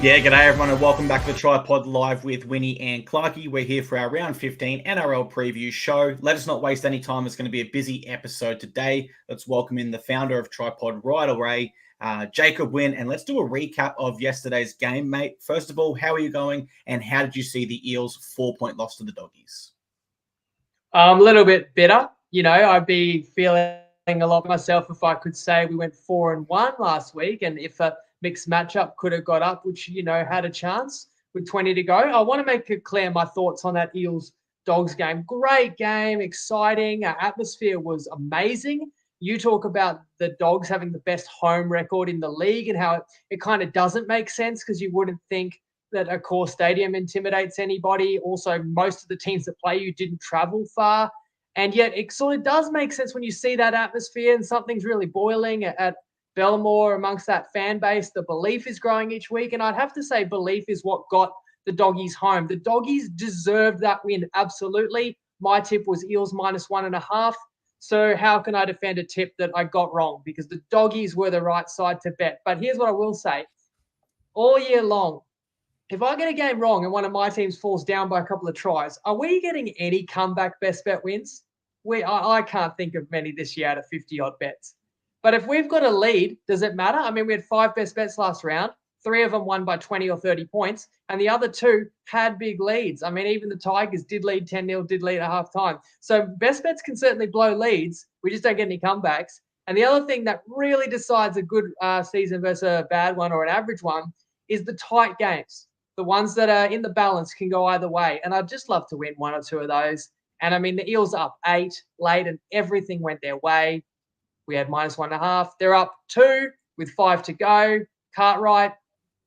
Yeah, g'day everyone and welcome back to the TryPod Live with Winnie and Clarkey. We're here for our round 15 NRL preview show. Let us not waste any time. It's going to be a busy episode today. Let's welcome in the founder of TryPod right away, Jacob Wynn, and let's do a recap of yesterday's game, mate. First of all, how are you going and how did you see the Eels 4-point loss to the Doggies? A little bit better. I'd be feeling a lot myself if I could say we went 4-1 last week, and if a mixed matchup could have got up, which had a chance with 20 to go. I want to make it clear my thoughts on that Eels Dogs game. Great game, exciting. Our atmosphere was amazing. You talk about the Dogs having the best home record in the league and how it kind of doesn't make sense because you wouldn't think that a core stadium intimidates anybody. Also, most of the teams that play you didn't travel far. And yet it sort of does make sense when you see that atmosphere and something's really boiling at Belmore amongst that fan base. The belief is growing each week. And I'd have to say belief is what got the Doggies home. The Doggies deserved that win, absolutely. My tip was Eels -1.5. So how can I defend a tip that I got wrong? Because the Doggies were the right side to bet. But here's what I will say. All year long, if I get a game wrong and one of my teams falls down by a couple of tries, are we getting any comeback best bet wins? I can't think of many this year out of 50-odd bets. But if we've got a lead, does it matter? I mean, we had 5 best bets last round. 3 of them won by 20 or 30 points, and the other 2 had big leads. I mean, even the Tigers did lead 10-0, did lead at halftime. So best bets can certainly blow leads. We just don't get any comebacks. And the other thing that really decides a good season versus a bad one or an average one is the tight games. The ones that are in the balance can go either way. And I'd just love to win 1 or 2 of those. And I mean, the Eels are up 8 late and everything went their way. We had -1.5. They're up 2 with 5 to go. Cartwright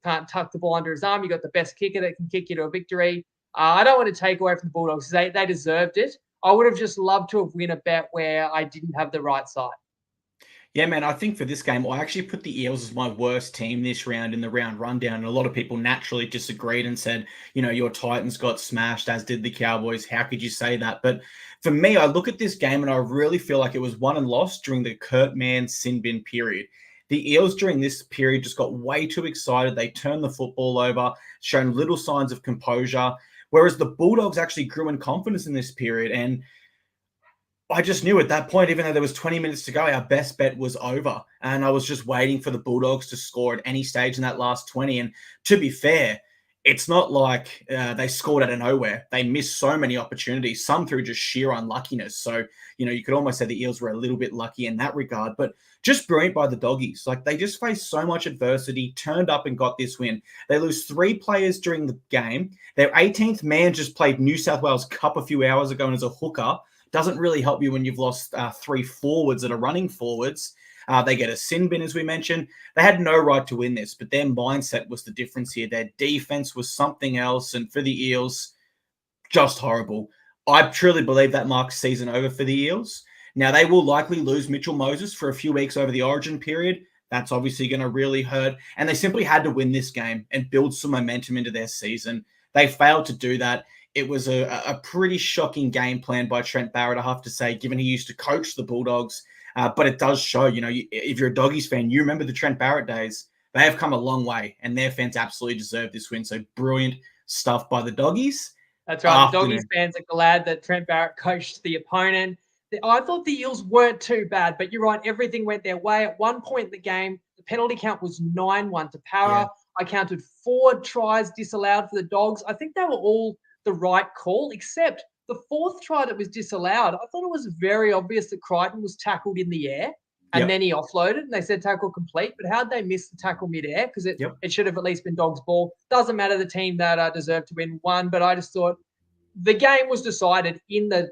can't tuck the ball under his arm. You got the best kicker that can kick you to a victory. I don't want to take away from the Bulldogs. They deserved it. I would have just loved to have win a bet where I didn't have the right side. Yeah, man, I think for this game, I actually put the Eels as my worst team this round in the round rundown. And a lot of people naturally disagreed and said, your Titans got smashed, as did the Cowboys. How could you say that? But for me, I look at this game and I really feel like it was won and lost during the Kurt Mann sin bin period. The Eels during this period just got way too excited. They turned the football over, shown little signs of composure, whereas the Bulldogs actually grew in confidence in this period. And I just knew at that point, even though there was 20 minutes to go, our best bet was over. And I was just waiting for the Bulldogs to score at any stage in that last 20. And to be fair, it's not like they scored out of nowhere. They missed so many opportunities, some through just sheer unluckiness. So, you could almost say the Eels were a little bit lucky in that regard, but just brilliant by the Doggies. Like, they just faced so much adversity, turned up and got this win. They lose 3 players during the game. Their 18th man just played New South Wales Cup a few hours ago and is a hooker. Doesn't really help you when you've lost 3 forwards that are running forwards. They get a sin bin, as we mentioned. They had no right to win this, but their mindset was the difference here. Their defense was something else, and for the Eels, just horrible. I truly believe that marks season over for the Eels. Now, they will likely lose Mitchell Moses for a few weeks over the Origin period. That's obviously going to really hurt, and they simply had to win this game and build some momentum into their season. They failed to do that. It was a pretty shocking game plan by Trent Barrett, I have to say, given he used to coach the Bulldogs. But it does show, if you're a Doggies fan, you remember the Trent Barrett days. They have come a long way, and their fans absolutely deserve this win. So brilliant stuff by the Doggies. That's right. The Doggies fans are glad that Trent Barrett coached the opponent. I thought the Eels weren't too bad, but you're right. Everything went their way. At one point in the game, the penalty count was 9-1 to Para. Yeah. I counted 4 tries disallowed for the Dogs. I think they were all the right call, except the 4th try that was disallowed. I thought it was very obvious that Crichton was tackled in the air and then he offloaded and they said tackle complete. But how'd they miss the tackle midair? Because it should have at least been Dogs' ball. Doesn't matter, the team that deserved to win won, but I just thought the game was decided in the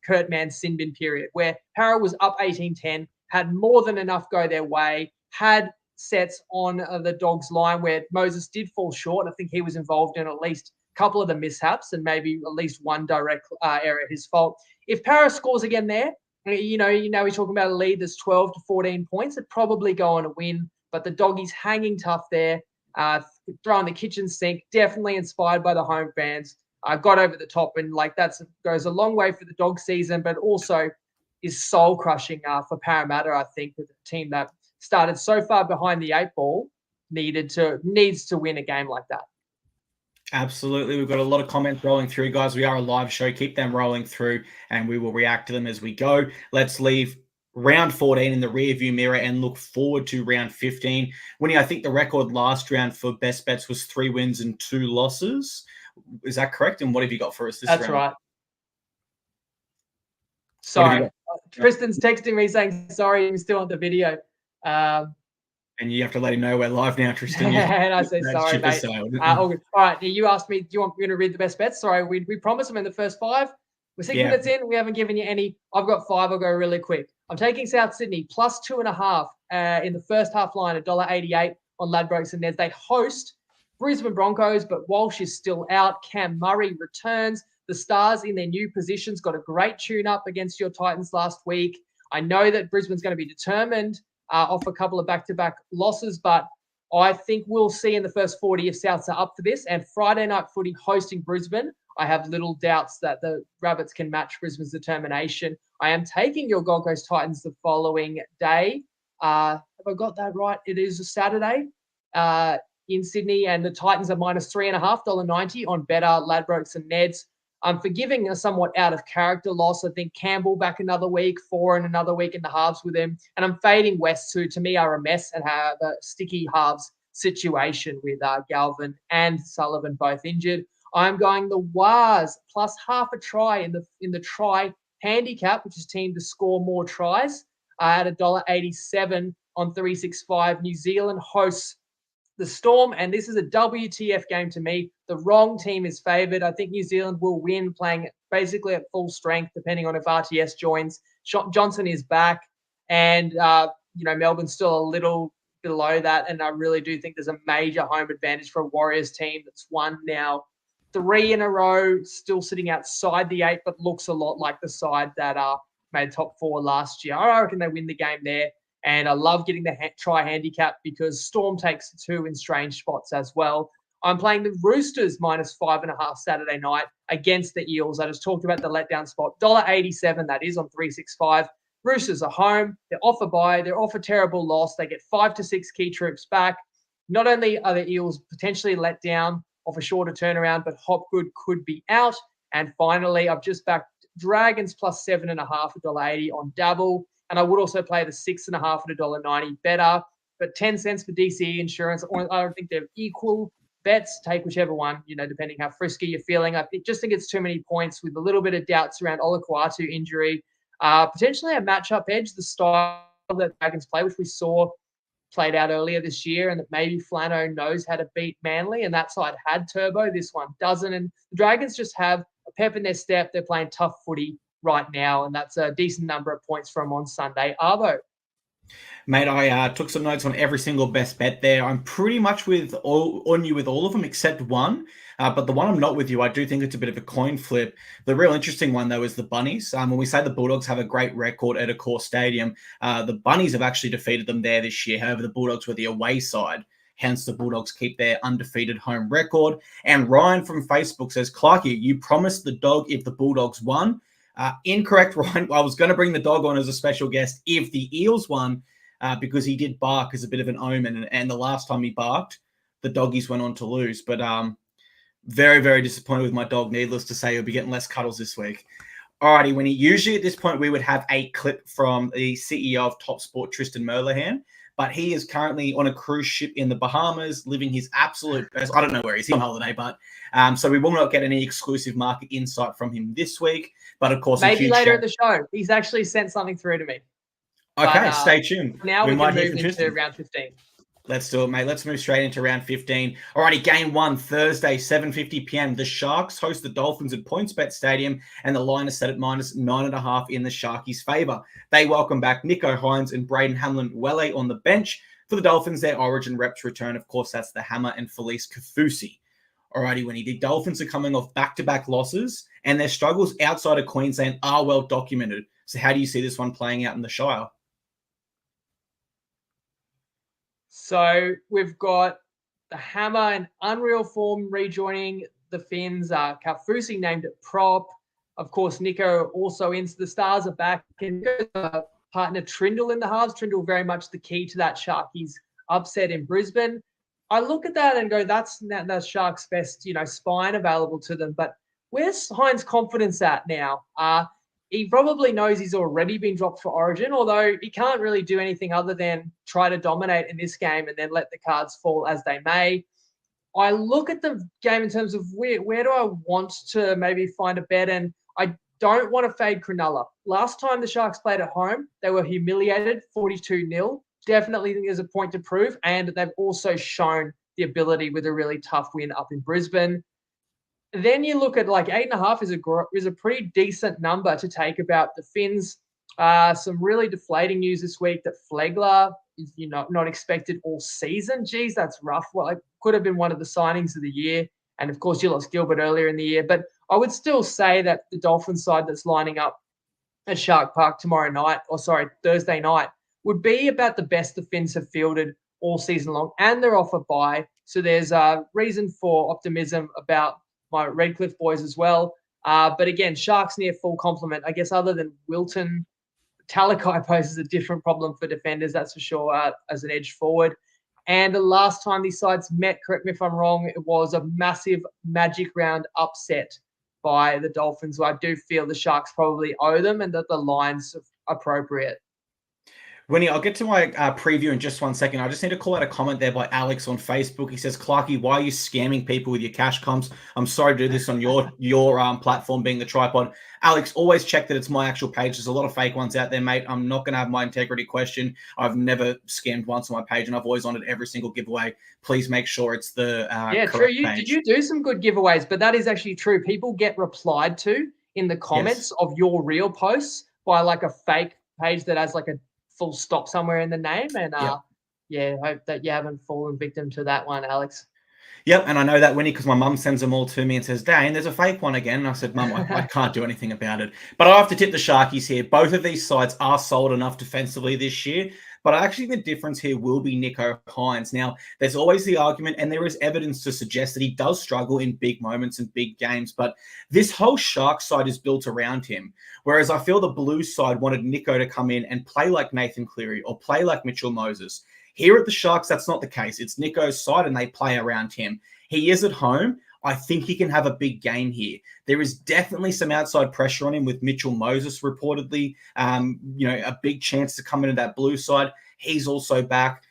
Kurt Mann sin bin period where Para was up 18-10, had more than enough go their way, had sets on the Dogs' line where Moses did fall short. I think he was involved in at least couple of the mishaps and maybe at least one direct error his fault. If Paris scores again there, we're talking about a lead that's 12 to 14 points. It'd probably go on a win, but the Doggies hanging tough there, throwing the kitchen sink, definitely inspired by the home fans. Got over the top and goes a long way for the Dog season, but also is soul crushing for Parramatta. I think with a team that started so far behind the 8 ball needs to win a game like that. Absolutely. We've got a lot of comments rolling through, guys. We are a live show. Keep them rolling through and we will react to them as we go. Let's leave round 14 in the rearview mirror and look forward to round 15. Winnie, I think the record last round for best bets was 3 wins and 2 losses. Is that correct? And what have you got for us this round? That's right. Sorry. Tristan's texting me saying, sorry, you're still on the video. And you have to let him know we're live now, Tristan. And I say, sorry, mate. All right, you asked me, do you want me to read the best bets? Sorry, we promised them in the first 5. We're 6 minutes in. We haven't given you any. I've got 5. I'll go really quick. I'm taking South Sydney plus 2.5 in the first half line, $1.88 on Ladbrokes and Neds. They host Brisbane Broncos, but Walsh is still out. Cam Murray returns. The Stars in their new positions got a great tune-up against your Titans last week. I know that Brisbane's going to be determined off a couple of back-to-back losses, but I think we'll see in the first 40 if Souths are up for this. And Friday night footy hosting Brisbane, I have little doubts that the Rabbits can match Brisbane's determination. I am taking your Gold Coast Titans the following day. Have I got that right? It is a Saturday in Sydney, and the Titans are minus $3.5, $1.90 on better Ladbrokes and Neds. I'm forgiving a somewhat out of character loss. I think Campbell back another week, 4 and another week in the halves with him. And I'm fading West, who to me are a mess and have a sticky halves situation with Galvin and Sullivan both injured. I'm going the Wars plus half a try in the try handicap, which is team to score more tries at $1.87 on 365. New Zealand hosts the Storm, and this is a WTF game to me. The wrong team is favoured. I think New Zealand will win, playing basically at full strength, depending on if RTS joins. Johnson is back, and Melbourne's still a little below that, and I really do think there's a major home advantage for a Warriors team that's won now 3 in a row, still sitting outside the 8, but looks a lot like the side that made top 4 last year. I reckon they win the game there. And I love getting the try handicap because Storm takes 2 in strange spots as well. I'm playing the Roosters minus 5.5 Saturday night against the Eels. I just talked about the letdown spot. $1.87, that is, on 365. Roosters are home. They're off a bye. They're off a terrible loss. They get 5 to 6 key troops back. Not only are the Eels potentially let down off a shorter turnaround, but Hopgood could be out. And finally, I've just backed Dragons plus 7.5 at $1.80 on Dabble. And I would also play the 6.5 at $1.90 better. But 10 cents for DCE insurance. I don't think they're equal bets. Take whichever one, depending how frisky you're feeling. I just think it's too many points with a little bit of doubts around Olakuatu injury. Potentially a matchup edge, the style that Dragons play, which we saw played out earlier this year, and that maybe Flano knows how to beat Manly, and that side had turbo. This one doesn't. And the Dragons just have a pep in their step. They're playing tough footy right now, and that's a decent number of points from on Sunday. Arvo. Mate, I took some notes on every single best bet there. I'm pretty much on you with all of them except one. But the one I'm not with you, I do think it's a bit of a coin flip. The real interesting one, though, is the Bunnies. When we say the Bulldogs have a great record at Accor Stadium, the Bunnies have actually defeated them there this year. However, the Bulldogs were the away side. Hence, the Bulldogs keep their undefeated home record. And Ryan from Facebook says, Clarkie, you promised the dog if the Bulldogs won. Incorrect, Ryan. I was going to bring the dog on as a special guest if the Eels won, because he did bark as a bit of an omen. And the last time he barked, the doggies went on to lose. But very, very disappointed with my dog. Needless to say, he'll be getting less cuddles this week. Alrighty, Winnie. Usually at this point, we would have a clip from the CEO of Top Sport, Tristan Merlehan. But he is currently on a cruise ship in the Bahamas, living his absolute best. I don't know where he's on holiday, but so we will not get any exclusive market insight from him this week. But of course, maybe later at the show, he's actually sent something through to me. Okay, stay tuned. Now we can move into round 15. Let's do it, mate. Let's move straight into round 15. Alrighty, game 1, Thursday, 7:50 p.m. The Sharks host the Dolphins at PointsBet Stadium, and the line is set at minus 9.5 in the Sharkies' favour. They welcome back Nico Hines and Braden Hamlin-Welle on the bench. For the Dolphins, their origin reps return. Of course, that's the Hammer and Felice Kafusi. Alrighty, Winnie. The Dolphins are coming off back-to-back losses, and their struggles outside of Queensland are well documented. So how do you see this one playing out in the Shire? So we've got the Hammer in unreal form rejoining the Finns. Kaufusi named it prop. Of course, Nico also into the Stars are back. And partner Trindle in the halves. Trindle very much the key to that Sharkies upset in Brisbane. I look at that and go, that's Sharks' best, spine available to them. But where's Hines' confidence at now? He probably knows he's already been dropped for Origin, although he can't really do anything other than try to dominate in this game and then let the cards fall as they may. I look at the game in terms of where do I want to maybe find a bet, and I don't want to fade Cronulla. Last time the Sharks played at home, they were humiliated, 42-0. Definitely think there's a point to prove, and they've also shown the ability with a really tough win up in Brisbane. Then you look at like 8.5 is a pretty decent number to take about the Finns. Some really deflating news this week that Flegler is not expected all season. Geez, that's rough. Well, it could have been one of the signings of the year. And of course, you lost Gilbert earlier in the year. But I would still say that the Dolphins side that's lining up at Shark Park Thursday night, would be about the best the Finns have fielded all season long, and they're off a bye. So there's a reason for optimism about my Redcliffe boys as well. But again, Sharks near full complement. I guess other than Wilton, Talakai poses a different problem for defenders, that's for sure, as an edge forward. And the last time these sides met, correct me if I'm wrong, it was a massive Magic Round upset by the Dolphins, who I do feel the Sharks probably owe them, and that the line's appropriate. Winnie, I'll get to my preview in just 1 second. I just need to call out a comment there by Alex on Facebook. He says, Clarky, why are you scamming people with your cash comps? I'm sorry to do this on your platform, being the TryPod. Alex, always check that it's my actual page. There's a lot of fake ones out there, mate. I'm not going to have my integrity questioned. I've never scammed once on my page, and I've always honored every single giveaway. Please make sure it's the correct true. page. Did you do some good giveaways? But that is actually true. People get replied to in the comments of your real posts by like a fake page that has like a full stop somewhere in the name. And hope that you haven't fallen victim to that one, Alex. Yep, and I know that, Winnie, because my mum sends them all to me and says, Dane, there's a fake one again. And I said, Mum, I can't do anything about it. But I have to tip the Sharkies here. Both of these sides are solid enough defensively this year. But actually the difference here will be Nicho Hynes. Now, there's always the argument, and there is evidence to suggest that he does struggle in big moments and big games. But this whole Shark side is built around him. Whereas I feel the Blues side wanted Nicho to come in and play like Nathan Cleary or play like Mitchell Moses. Here at the Sharks, that's not the case. It's Nicho's side, and they play around him. He is at home. I think he can have a big game here. There is definitely some outside pressure on him with Mitchell Moses reportedly, a big chance to come into that blue side. He's also back.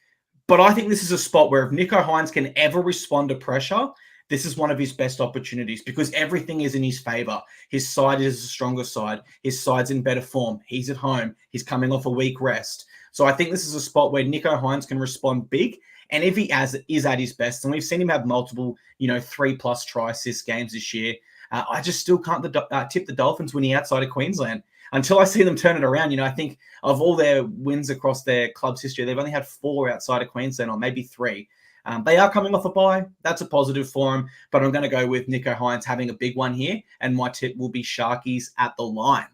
But I think this is a spot where if Nicho Hynes can ever respond to pressure, this is one of his best opportunities because everything is in his favor. His side is a stronger side. His side's in better form. He's at home. He's coming off a week rest. So I think this is a spot where Nicho Hynes can respond big. And if he is at his best, and we've seen him have multiple, 3+ try assist games this year, I just still can't tip the Dolphins winning outside of Queensland. Until I see them turn it around, I think of all their wins across their club's history, they've only had 4 outside of Queensland, or maybe 3. They are coming off a bye. That's a positive for them. But I'm going to go with Nicho Hynes having a big one here, and my tip will be Sharkies at the line.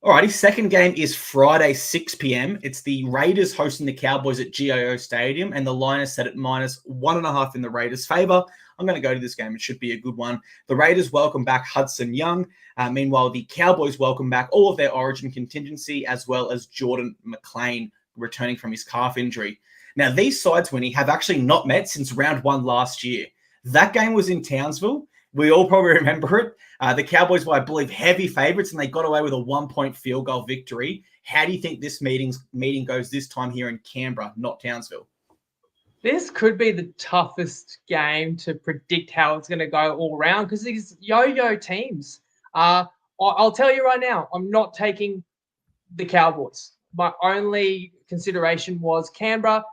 Alrighty, second game is Friday, 6 p.m. It's the Raiders hosting the Cowboys at GIO Stadium, and the line is set at -1.5 in the Raiders' favour. I'm going to go to this game. It should be a good one. The Raiders welcome back Hudson Young. Meanwhile, the Cowboys welcome back all of their Origin contingency, as well as Jordan McLean returning from his calf injury. Now, these sides, Winnie, have actually not met since round 1 last year. That game was in Townsville. We all probably remember it. The Cowboys were, I believe, heavy favourites, and they got away with a 1-point field goal victory. How do you think this meeting goes this time here in Canberra, not Townsville? This could be the toughest game to predict how it's going to go all around because these yo-yo teams. I'll tell you right now, I'm not taking the Cowboys. My only consideration was Canberra.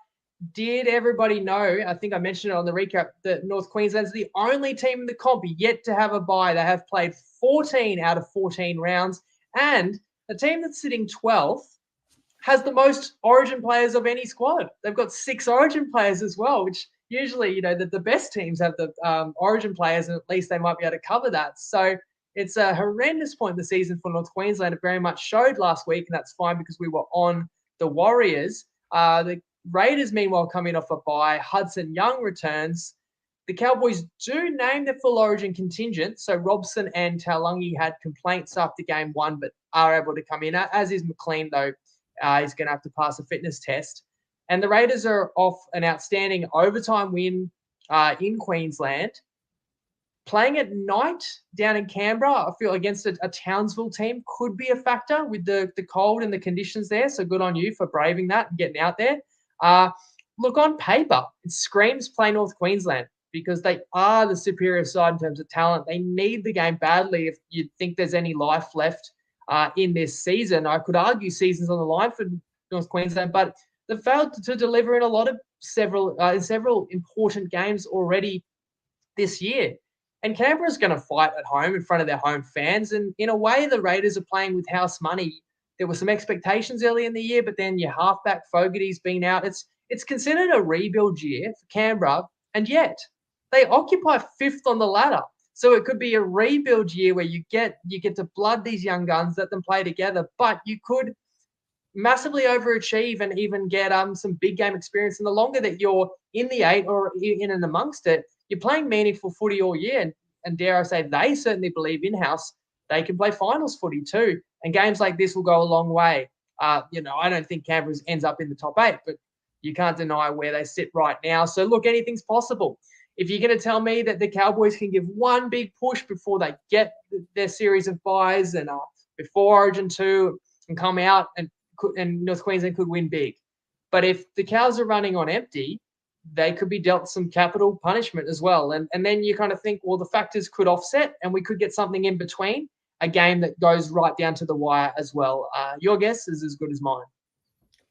Did everybody know, I think I mentioned it on the recap, that North Queensland's the only team in the comp yet to have a bye. They have played 14 out of 14 rounds. And the team that's sitting 12th has the most Origin players of any squad. They've got 6 Origin players as well, which usually, the best teams have the Origin players, and at least they might be able to cover that. So it's a horrendous point in the season for North Queensland. It very much showed last week, and that's fine because we were on the Warriors. The Raiders, meanwhile, coming off a bye. Hudson Young returns. The Cowboys do name their full Origin contingent. So Robson and Taulagi had complaints after game 1, but are able to come in, as is McLean, though. He's going to have to pass a fitness test. And the Raiders are off an outstanding overtime win in Queensland. Playing at night down in Canberra, I feel against a Townsville team could be a factor with the cold and the conditions there. So good on you for braving that and getting out there. Look, on paper, it screams play North Queensland because they are the superior side in terms of talent. They need the game badly if you think there's any life left in this season. I could argue season's on the line for North Queensland, but they've failed to deliver in several important games already this year. And Canberra's going to fight at home in front of their home fans. And in a way, the Raiders are playing with house money. There were some expectations early in the year, but then your halfback Fogarty's been out. It's considered a rebuild year for Canberra, and yet they occupy 5th on the ladder. So it could be a rebuild year where you get to blood these young guns, let them play together, but you could massively overachieve and even get some big game experience. And the longer that you're in the 8 or in and amongst it, you're playing meaningful footy all year. And dare I say, they certainly believe in-house they can play finals footy too. And games like this will go a long way. I don't think Canberra ends up in the top 8, but you can't deny where they sit right now. So look, anything's possible. If you're going to tell me that the Cowboys can give one big push before they get their series of buys and before Origin 2 and come out and North Queensland could win big. But if the Cows are running on empty, they could be dealt some capital punishment as well. And then you kind of think, well, the factors could offset and we could get something in between, a game that goes right down to the wire as well. Your guess is as good as mine.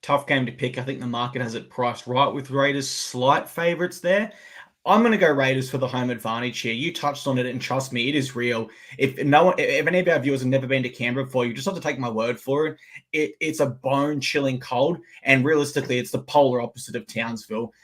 Tough game to pick. I think the market has it priced right with Raiders slight favourites there. I'm going to go Raiders for the home advantage here. You touched on it, and trust me, it is real. If any of our viewers have never been to Canberra before, you just have to take my word for it. It's a bone-chilling cold, and realistically, it's the polar opposite of Townsville.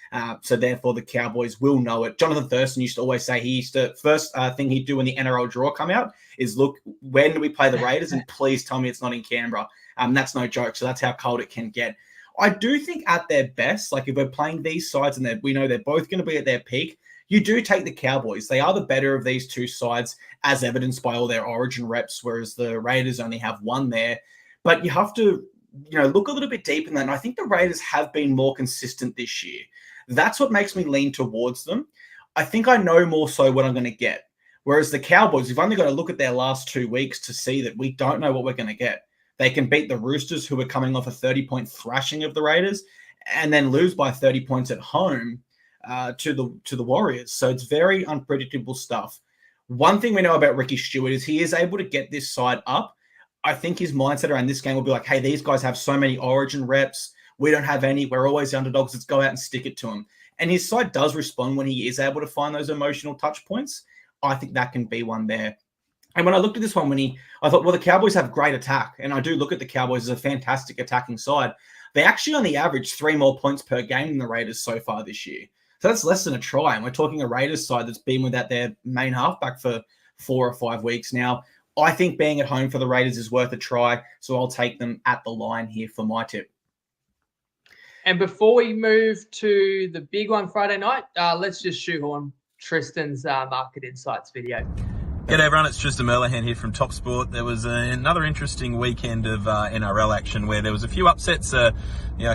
So therefore, the Cowboys will know it. Jonathan Thurston used to always say first thing he'd do when the NRL draw come out is look, when do we play the Raiders? And please tell me it's not in Canberra. That's no joke. So that's how cold it can get. I do think at their best, like if we're playing these sides and we know they're both going to be at their peak, you do take the Cowboys. They are the better of these two sides, as evidenced by all their Origin reps, whereas the Raiders only have one there. But you have to, look a little bit deep in that. And I think the Raiders have been more consistent this year. That's what makes me lean towards them. I think I know more so what I'm going to get. Whereas the Cowboys, you've only got to look at their last 2 weeks to see that we don't know what we're going to get. They can beat the Roosters, who are coming off a 30-point thrashing of the Raiders, and then lose by 30 points at home to the Warriors. So it's very unpredictable stuff. One thing we know about Ricky Stewart is he is able to get this side up. I think his mindset around this game will be like, hey, these guys have so many Origin reps. We don't have any. We're always the underdogs. Let's go out and stick it to them. And his side does respond when he is able to find those emotional touch points. I think that can be one there. And when I looked at this one, I thought, well, the Cowboys have great attack. And I do look at the Cowboys as a fantastic attacking side. They actually only average 3 more points per game than the Raiders so far this year. So that's less than a try. And we're talking a Raiders side that's been without their main halfback for 4 or 5 weeks now. I think being at home for the Raiders is worth a try. So I'll take them at the line here for my tip. And before we move to the big one Friday night, let's just shoehorn Tristan's Market Insights video. G'day everyone, it's Tristan Merlehan here from Top Sport. There was another interesting weekend of NRL action where there was a few upsets, a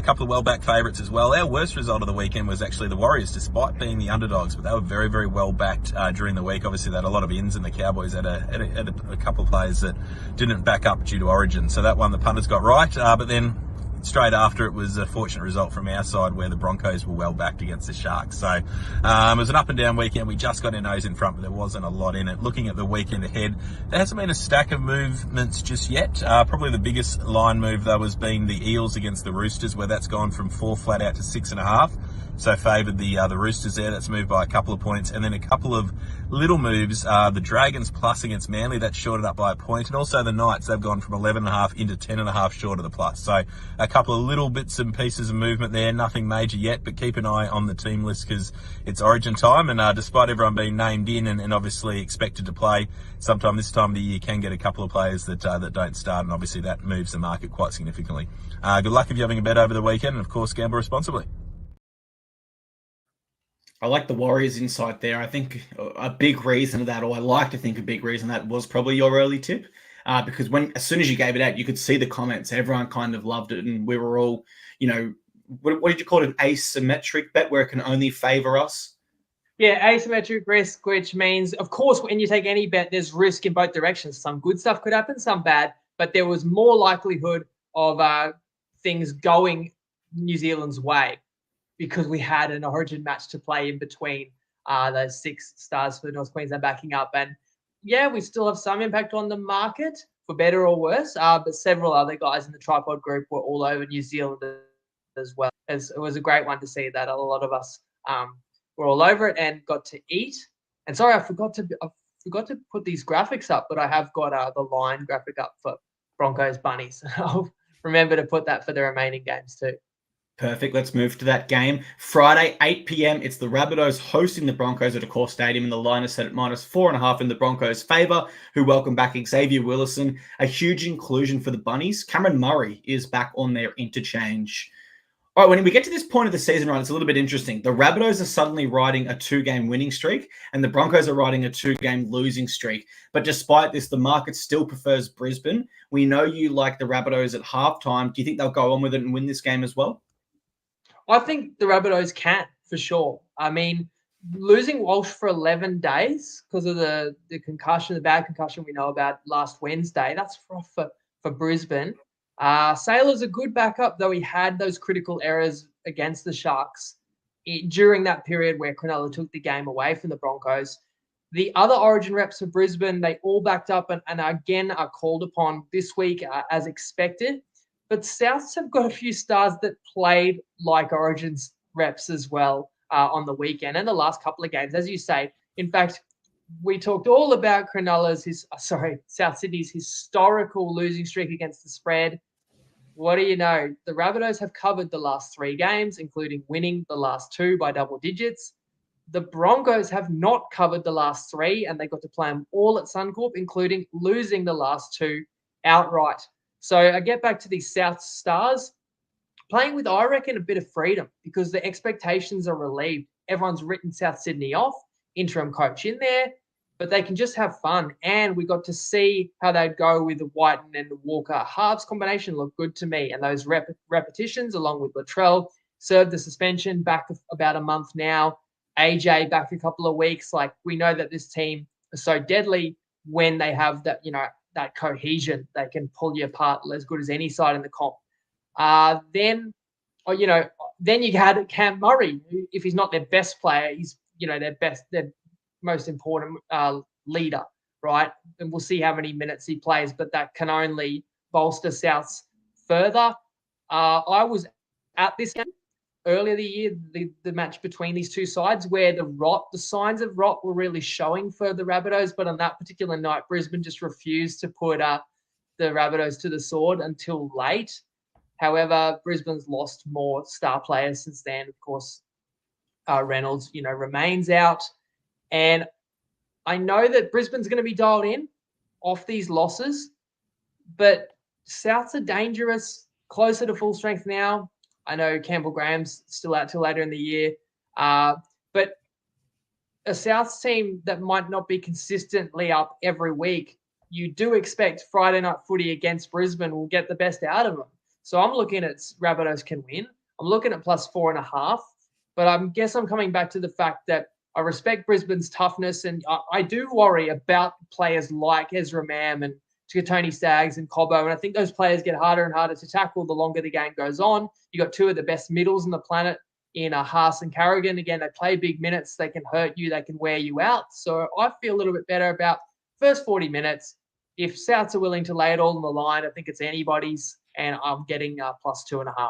couple of well-backed favourites as well. Our worst result of the weekend was actually the Warriors, despite being the underdogs, but they were very, very well-backed during the week. Obviously, they had a lot of ins, and the Cowboys had a couple of players that didn't back up due to Origin. So that one the punters got right, but then straight after, it was a fortunate result from our side where the Broncos were well backed against the Sharks. So it was an up and down weekend. We just got our nose in front, but there wasn't a lot in it. Looking at the weekend ahead, there hasn't been a stack of movements just yet. Probably the biggest line move though has been the Eels against the Roosters, where that's gone from 4 flat out to 6.5. So favoured the Roosters there. That's moved by a couple of points. And then a couple of little moves. The Dragons plus against Manly, that's shorted up by a point. And also the Knights, they've gone from 11.5 into 10.5 short of the plus. So a couple of little bits and pieces of movement there. Nothing major yet, but keep an eye on the team list because it's Origin time. And despite everyone being named in and obviously expected to play sometime this time of the year, can get a couple of players that don't start. And obviously that moves the market quite significantly. Good luck if you're having a bet over the weekend. And of course, gamble responsibly. I like the Warriors insight there. I think a big reason of that, or I like to think a big reason that was probably your early tip, because as soon as you gave it out, you could see the comments. Everyone kind of loved it, and we were all, what did you call it? An asymmetric bet where it can only favor us? Yeah, asymmetric risk, which means, of course, when you take any bet, there's risk in both directions. Some good stuff could happen, some bad, but there was more likelihood of things going New Zealand's way because we had an origin match to play in between those 6 stars for North Queensland backing up. And yeah, we still have some impact on the market, for better or worse, but several other guys in the TryPod group were all over New Zealand as well. It was a great one to see that a lot of us were all over it and got to eat. And sorry, I forgot to put these graphics up, but I have got the line graphic up for Broncos Bunnies. I'll remember to put that for the remaining games too. Perfect. Let's move to that game. Friday, 8 p.m. It's the Rabbitohs hosting the Broncos at Accor Stadium, and the line is set at -4.5 in the Broncos' favour, who welcome back Xavier Willison. A huge inclusion for the Bunnies. Cameron Murray is back on their interchange. All right, when we get to this point of the season, right, it's a little bit interesting. The Rabbitohs are suddenly riding a 2-game winning streak, and the Broncos are riding a 2-game losing streak. But despite this, the market still prefers Brisbane. We know you like the Rabbitohs at halftime. Do you think they'll go on with it and win this game as well? I think the Rabbitohs can, for sure. I mean, losing Walsh for 11 days because of the concussion, the bad concussion we know about last Wednesday, that's rough for Brisbane. Sailor's a good backup, though he had those critical errors against the Sharks during that period where Cronulla took the game away from the Broncos. The other origin reps for Brisbane, they all backed up and again are called upon this week as expected. But Souths have got a few stars that played like Origins reps as well on the weekend and the last couple of games, as you say. In fact, we talked all about South Sydney's historical losing streak against the spread. What do you know? The Rabbitohs have covered the last 3 games, including winning the last 2 by double digits. The Broncos have not covered the last 3, and they got to play them all at Suncorp, including losing the last 2 outright. So I get back to these South stars playing with, I reckon, a bit of freedom because the expectations are relieved. Everyone's written South Sydney off, interim coach in there, but they can just have fun. And we got to see how they'd go with the Whiten and the Walker halves combination. Looked good to me. And those repetitions along with Latrell served the suspension back about a month now. AJ back a couple of weeks. Like, we know that this team is so deadly when they have that, that cohesion. They can pull you apart as good as any side in the comp. Then you had Cam Murray. If he's not their best player, he's their most important leader, right? And we'll see how many minutes he plays, but that can only bolster Souths further. I was at this game earlier the year, the match between these two sides, where the signs of rot were really showing for the Rabbitohs, but on that particular night, Brisbane just refused to put the Rabbitohs to the sword until late. However, Brisbane's lost more star players since then. Of course, Reynolds, remains out. And I know that Brisbane's going to be dialed in off these losses, but Souths are dangerous, closer to full strength now. I know Campbell Graham's still out till later in the year. But a Souths team that might not be consistently up every week, you do expect Friday night footy against Brisbane will get the best out of them. So I'm looking at Rabbitohs can win. I'm looking at +4.5. But I guess I'm coming back to the fact that I respect Brisbane's toughness, and I do worry about players like Ezra Mam and Tony Staggs and Cobbo, and I think those players get harder and harder to tackle the longer the game goes on. You got 2 of the best middles on the planet in Haas and Carrigan. Again, they play big minutes. They can hurt you. They can wear you out. So I feel a little bit better about first 40 minutes. If Souths are willing to lay it all on the line, I think it's anybody's, and I'm getting +2.5.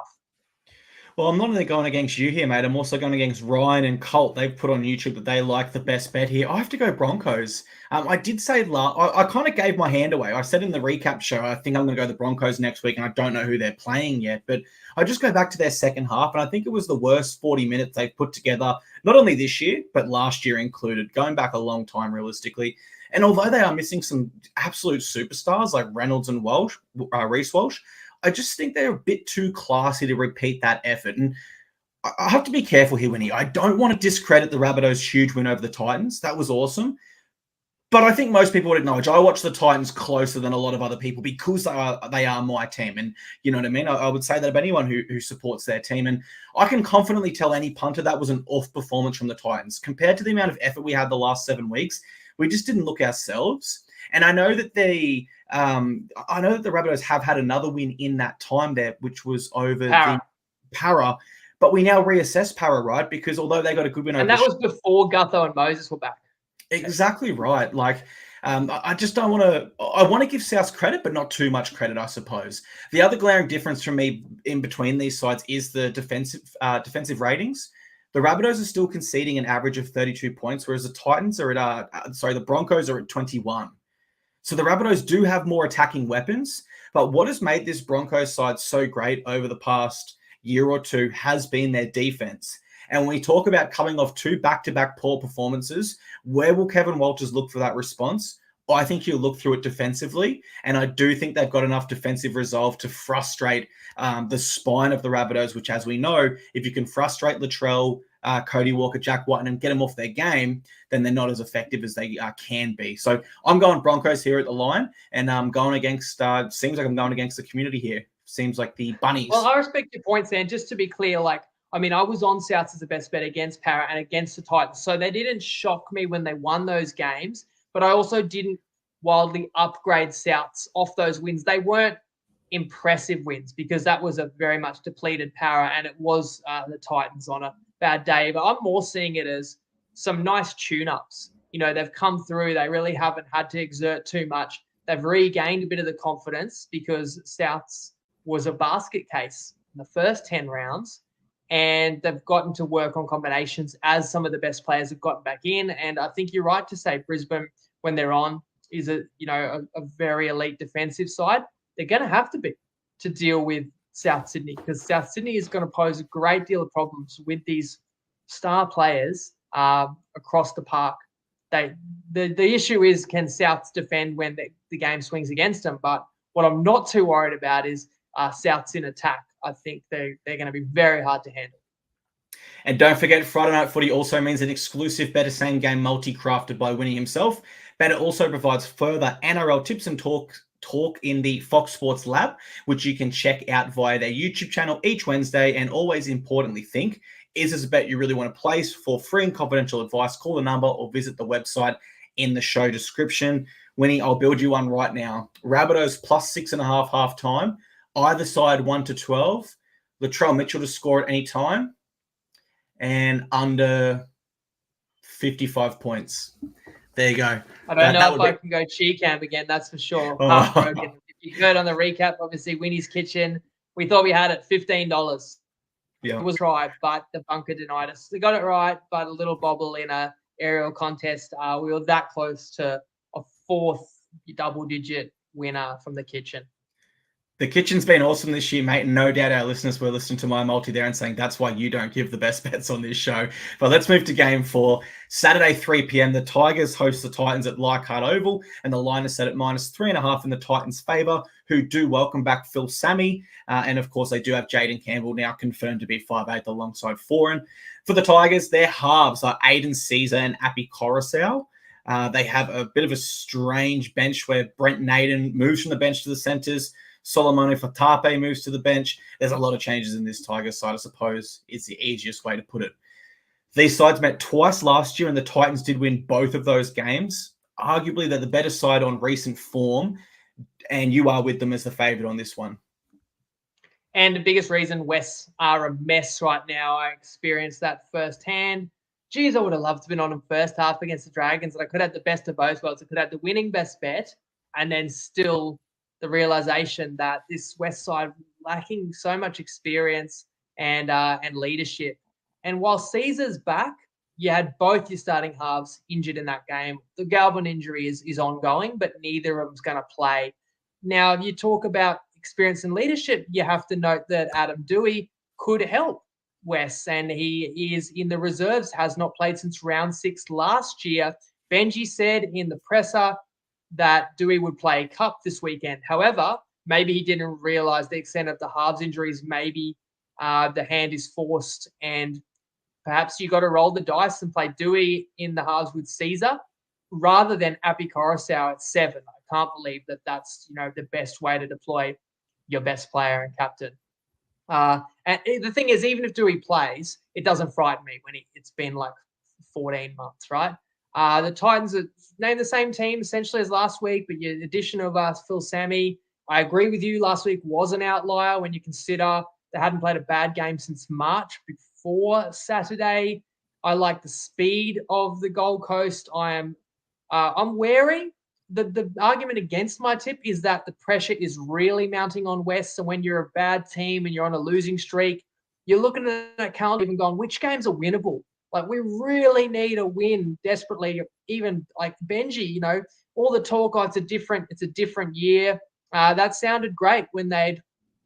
Well, I'm not only going against you here, mate. I'm also going against Ryan and Colt. They've put on YouTube that they like the best bet here. I have to go Broncos. I did say I kind of gave my hand away. I said in the recap show, I think I'm going to go the Broncos next week, and I don't know who they're playing yet. But I just go back to their second half, and I think it was the worst 40 minutes they've put together, not only this year, but last year included, going back a long time realistically. And although they are missing some absolute superstars like Reynolds and Reece Walsh, I just think they're a bit too classy to repeat that effort. And I have to be careful here, Winnie. I don't want to discredit the Rabbitohs' huge win over the Titans. That was awesome. But I think most people would acknowledge I watch the Titans closer than a lot of other people because they are my team. And you know what I mean? I would say that of anyone who supports their team. And I can confidently tell any punter that was an off performance from the Titans. Compared to the amount of effort we had the last 7 weeks, we just didn't look ourselves. And I know that the Rabbitohs have had another win in that time there, which was over the Para. But we now reassess Para, right? Because although they got a good win over, and that was before Gutho and Moses were back. Exactly right. Like, I just don't want to. I want to give South credit, but not too much credit, I suppose. The other glaring difference for me in between these sides is the defensive ratings. The Rabbitohs are still conceding an average of 32 points, whereas the Titans are the Broncos are at 21. So the Rabbitohs do have more attacking weapons, but what has made this Broncos side so great over the past year or two has been their defense. And when we talk about coming off 2 back-to-back poor performances, where will Kevin Walters look for that response? I think he'll look through it defensively, and I do think they've got enough defensive resolve to frustrate the spine of the Rabbitohs, which, as we know, if you can frustrate Latrell, Cody Walker, Jack White, and get them off their game, then they're not as effective as they can be. So I'm going Broncos here at the line, and I'm going against, seems like I'm going against the community here. Seems like the Bunnies. Well, I respect your points, Dan. Just to be clear, I was on Souths as the best bet against Para and against the Titans. So they didn't shock me when they won those games, but I also didn't wildly upgrade Souths off those wins. They weren't impressive wins because that was a very much depleted Para, and it was the Titans on a bad day. But I'm more seeing it as some nice tune-ups. They've come through. They really haven't had to exert too much. They've regained a bit of the confidence because Souths was a basket case in the first 10 rounds. And they've gotten to work on combinations as some of the best players have gotten back in. And I think you're right to say Brisbane, when they're on, is a very elite defensive side. They're going to have to be to deal with South Sydney, because South Sydney is going to pose a great deal of problems with these star players across the park. The issue is, can Souths defend when the game swings against them? But what I'm not too worried about is Souths in attack. I think they're going to be very hard to handle. And don't forget, Friday Night Footy also means an exclusive Better Same Game multi crafted by Winnie himself. Better also provides further NRL tips and talk in the Fox Sports Lab, which you can check out via their YouTube channel each Wednesday. And always importantly, think, is this a bet you really want to place? For free and confidential advice, call the number or visit the website in the show description. Winnie, I'll build you one right now. Rabbitohs plus 6.5 half time. Either side 1 to 12. Latrell Mitchell to score at any time. And under 55 points. There you go. I don't know if I can go cheat camp again, that's for sure. Heartbroken. If you heard on the recap, obviously, Winnie's Kitchen, we thought we had it $15. Yeah. It was right, but the bunker denied us. They got it right, but a little bobble in a aerial contest. We were that close to a 4th double-digit winner from the Kitchen. The Kitchen's been awesome this year, mate. And no doubt our listeners were listening to my multi there and saying that's why you don't give the best bets on this show. But let's move to game 4. Saturday, 3 p.m. The Tigers host the Titans at Leichhardt Oval, and the line is set at -3.5 in the Titans' favour, who do welcome back Phil Sammy. And, of course, they do have Jaden Campbell now confirmed to be 5'8" alongside Foran. For the Tigers, their halves are Aiden Caesar and Appy Coruscant. They have a bit of a strange bench where Brent Naden moves from the bench to the centres. Solomone Fatape moves to the bench. There's a lot of changes in this Tigers side, I suppose, is the easiest way to put it. These sides met twice last year, and the Titans did win both of those games. Arguably, they're the better side on recent form, and you are with them as the favourite on this one. And the biggest reason Wests are a mess right now, I experienced that firsthand. Geez, I would have loved to have been on them first half against the Dragons, and I could have the best of both worlds. I could have the winning best bet, and then still the realization that this West side lacking so much experience and leadership. And while Caesar's back, you had both your starting halves injured in that game. The Galvin injury is ongoing, but neither of them's going to play. Now, if you talk about experience and leadership, you have to note that Adam Dewey could help West, and he is in the reserves, has not played since round 6 last year. Benji said in the presser that Dewey would play Cup this weekend. However, maybe he didn't realise the extent of the halves injuries. Maybe the hand is forced, and perhaps you got to roll the dice and play Dewey in the halves with Caesar. rather than Api Coruscant at 7. I can't believe that that's, the best way to deploy your best player and captain. And the thing is, even if Dewey plays, it doesn't frighten me when it's been like 14 months, right? The Titans are named the same team essentially as last week, but your addition of Phil Sammy, I agree with you. Last week was an outlier when you consider they hadn't played a bad game since March before Saturday. I like the speed of the Gold Coast. I'm wary. The argument against my tip is that the pressure is really mounting on West. So when you're a bad team and you're on a losing streak, you're looking at that calendar and going, which games are winnable? Like, we really need a win desperately. Even like Benji, all the talk, it's a different year. That sounded great when they'd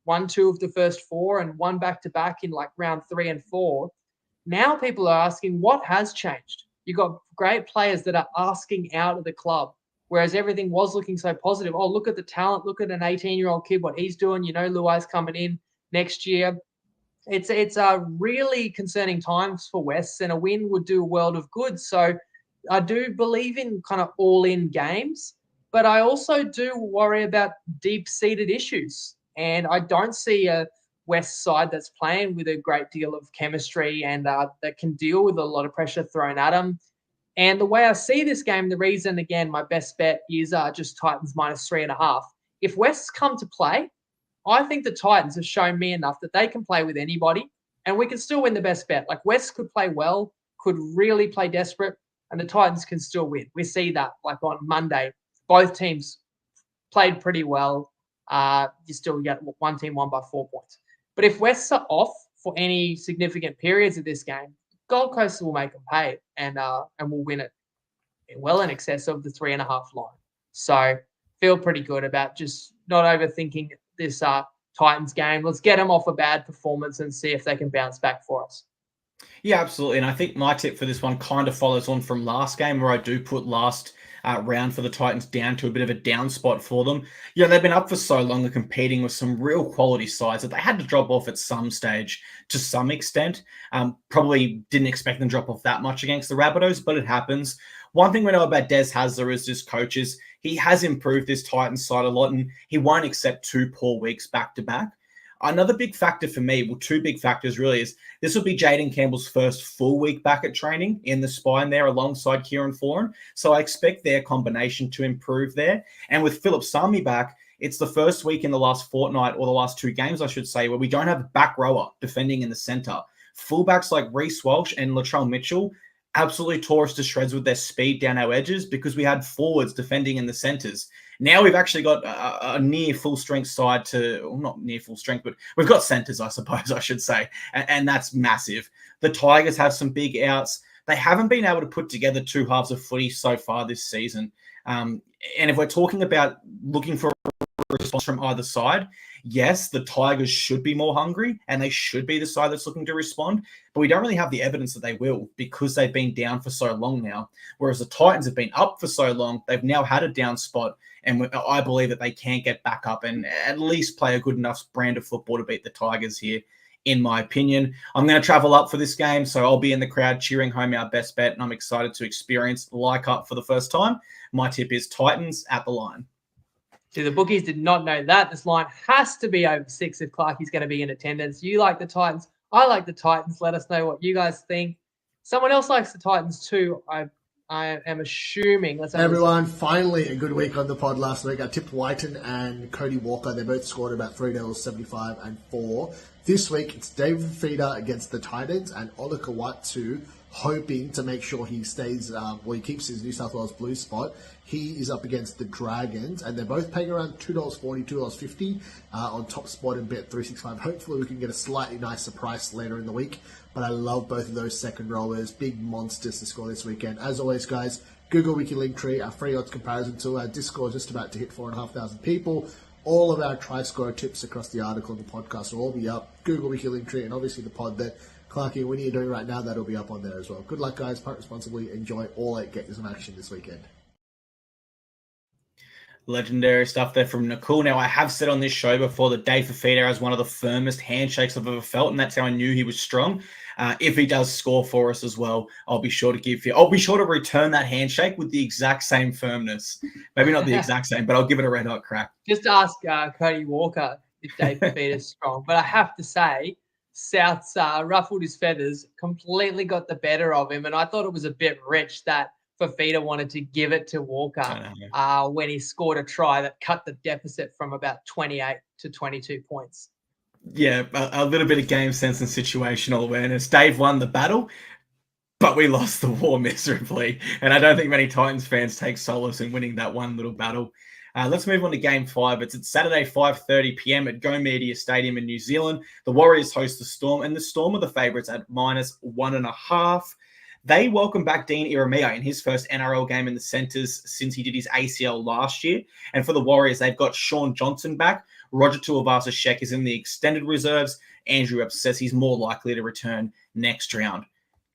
won 2 of the first 4 and won back-to-back in like round 3 and 4. Now people are asking, what has changed? You've got great players that are asking out of the club, whereas everything was looking so positive. Oh, look at the talent. Look at an 18-year-old kid, what he's doing. Luai's coming in next year. It's really concerning times for West, and a win would do a world of good. So I do believe in kind of all-in games, but I also do worry about deep-seated issues. And I don't see a West side that's playing with a great deal of chemistry and that can deal with a lot of pressure thrown at them. And the way I see this game, the reason, again, my best bet is just Titans -3.5. If West's come to play, I think the Titans have shown me enough that they can play with anybody, and we can still win the best bet. Like, West could play well, could really play desperate, and the Titans can still win. We see that, like on Monday, both teams played pretty well. You still get one team won by 4 points. But if Wests are off for any significant periods of this game, Gold Coast will make them pay and will win it well in excess of the 3.5 line. So feel pretty good about just not overthinking this Titans game. Let's get them off a bad performance and see if they can bounce back for us. Yeah, absolutely. And I think my tip for this one kind of follows on from last game, where I do put last round for the Titans down to a bit of a down spot for them. They've been up for so long and competing with some real quality sides that they had to drop off at some stage to some extent. Probably didn't expect them to drop off that much against the Rabbitohs, but it happens. One thing we know about Des Hasler is his coaches. He has improved this Titans side a lot, and he won't accept 2 poor weeks back-to-back. Another big factor for me, well, 2 big factors really, is this will be Jaden Campbell's first full week back at training in the spine there alongside Kieran Foran. So I expect their combination to improve there. And with Philip Sami back, it's the first week in the last fortnight, or the last 2 games, I should say, where we don't have a back rower defending in the centre. Fullbacks like Reece Walsh and Latrell Mitchell absolutely tore us to shreds with their speed down our edges because we had forwards defending in the centres. Now we've actually got a near full strength side well, not near full strength, but we've got centres, I suppose I should say, and that's massive. The Tigers have some big outs. They haven't been able to put together 2 halves of footy so far this season. And if we're talking about looking for a response from either side, yes, the Tigers should be more hungry and they should be the side that's looking to respond, but we don't really have the evidence that they will because they've been down for so long now. Whereas the Titans have been up for so long, they've now had a down spot, and I believe that they can get back up and at least play a good enough brand of football to beat the Tigers here, in my opinion. I'm going to travel up for this game, so I'll be in the crowd cheering home our best bet, and I'm excited to experience Leichhardt for the first time. My tip is Titans at the line. See, the bookies did not know that. This line has to be over 6 if Clarkie's going to be in attendance. You like the Titans. I like the Titans. Let us know what you guys think. Someone else likes the Titans too, I am assuming. Hey everyone, finally a good week on the pod last week. I tipped Whiten and Cody Walker. They both scored about $3.75 and 4. This week, it's David Fifita against the Titans and Olika Watu, hoping to make sure he stays, he keeps his New South Wales Blues spot. He is up against the Dragons, and they're both paying around $2.40, $2.50 on Top Spot and Bet365. Hopefully we can get a slightly nicer price later in the week, but I love both of those second rollers, big monsters to score this weekend. As always, guys, Google Wiki Linktree, our free odds comparison tool. Our Discord is just about to hit 4,500 people. All of our try-score tips across the article and the podcast will all be up. Google Wiki Linktree, and obviously the pod that Clarkie and Winnie are doing right now, that'll be up on there as well. Good luck, guys. Part responsibly. Enjoy all 8 games of action this weekend. Legendary stuff there from Nicole. Now, I have said on this show before that Dave Fifita has one of the firmest handshakes I've ever felt, and that's how I knew he was strong. If he does score for us as well, I'll be sure to return that handshake with the exact same firmness. Maybe not the exact same, but I'll give it a red hot crack. Just ask Cody Walker if Dave Fifita's strong. But I have to say, South's ruffled his feathers, completely got the better of him. And I thought it was a bit rich that Fifita wanted to give it to Walker when he scored a try that cut the deficit from about 28 to 22 points. Yeah, a little bit of game sense and situational awareness. Dave won the battle, but we lost the war miserably. And I don't think many Titans fans take solace in winning that one little battle. Let's move on to Game 5. It's at Saturday, 5:30 p.m. at Go Media Stadium in New Zealand. The Warriors host the Storm, and the Storm are the favourites at -1.5. They welcome back Dean Iramia in his first NRL game in the centres since he did his ACL last year. And for the Warriors, they've got Sean Johnson back. Roger Tuivasa-Sheck is in the extended reserves. Andrew Epps says he's more likely to return next round.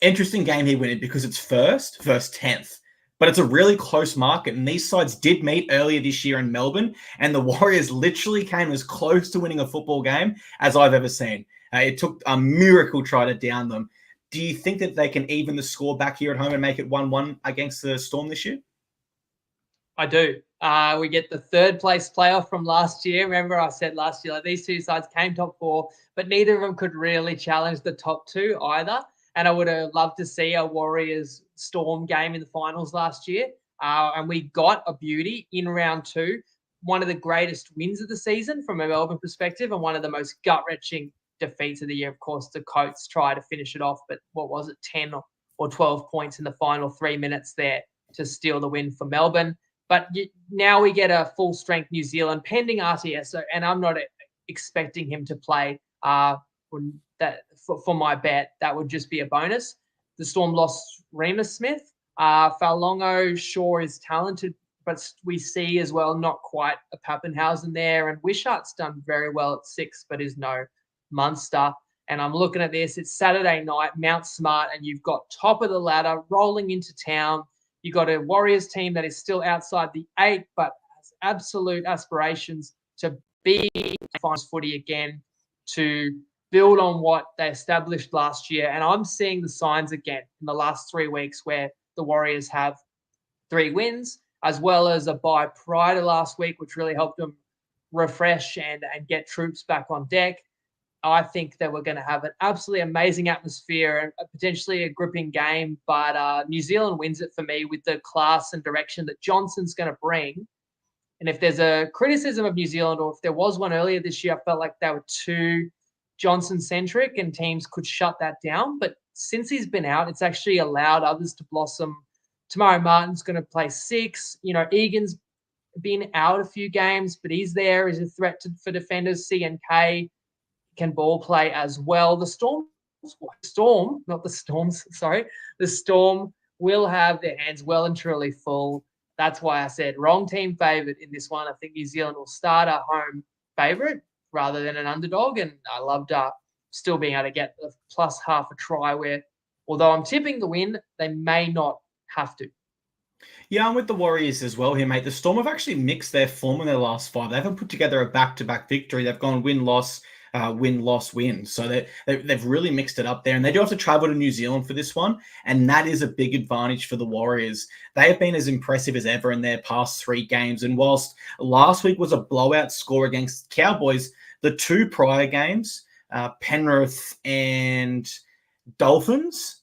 Interesting game here, winning because it's first versus 10th. But it's a really close market, and these sides did meet earlier this year in Melbourne, and the Warriors literally came as close to winning a football game as I've ever seen. It took a miracle try to down them. Do you think that they can even the score back here at home and make it 1-1 against the Storm this year? I do. We get the third place playoff from last year. Remember I said last year, like, these two sides came top 4, but neither of them could really challenge the top 2 either. And I would have loved to see a Warriors Storm game in the finals last year. And we got a beauty in round 2. One of the greatest wins of the season from a Melbourne perspective, and one of the most gut-wrenching defeats of the year. Of course, the Coats try to finish it off, but what was it, 10 or 12 points in the final 3 minutes there to steal the win for Melbourne. But now we get a full-strength New Zealand pending RTS, and I'm not expecting him to play for my bet. That would just be a bonus. The Storm lost Remus Smith. Faulongo, sure, is talented, but we see as well not quite a Pappenhausen there. And Wishart's done very well at 6, but is no Munster. And I'm looking at this. It's Saturday night, Mount Smart, and you've got top of the ladder rolling into town. You've got a Warriors team that is still outside the 8, but has absolute aspirations to be finals footy again, to build on what they established last year. And I'm seeing the signs again in the last 3 weeks where the Warriors have 3 wins, as well as a bye prior to last week, which really helped them refresh and get troops back on deck. I think that we're going to have an absolutely amazing atmosphere and potentially a gripping game. But New Zealand wins it for me with the class and direction that Johnson's going to bring. And if there's a criticism of New Zealand, or if there was one earlier this year, I felt like they were too Johnson-centric and teams could shut that down. But since he's been out, it's actually allowed others to blossom. Tamari Martin's going to play 6. Egan's been out a few games, but he's there as a threat for defenders. CNK can ball play as well. The Storm will have their hands well and truly full. That's why I said wrong team favourite in this one. I think New Zealand will start a home favourite rather than an underdog. And I loved still being able to get the plus half a try where, although I'm tipping the win, they may not have to. Yeah, I'm with the Warriors as well here, mate. The Storm have actually mixed their form in their last 5. They haven't put together a back-to-back victory. They've gone win-loss, win-loss-win. So they've really mixed it up there. And they do have to travel to New Zealand for this one. And that is a big advantage for the Warriors. They have been as impressive as ever in their past 3 games. And whilst last week was a blowout score against Cowboys, the 2 prior games, Penrith and Dolphins,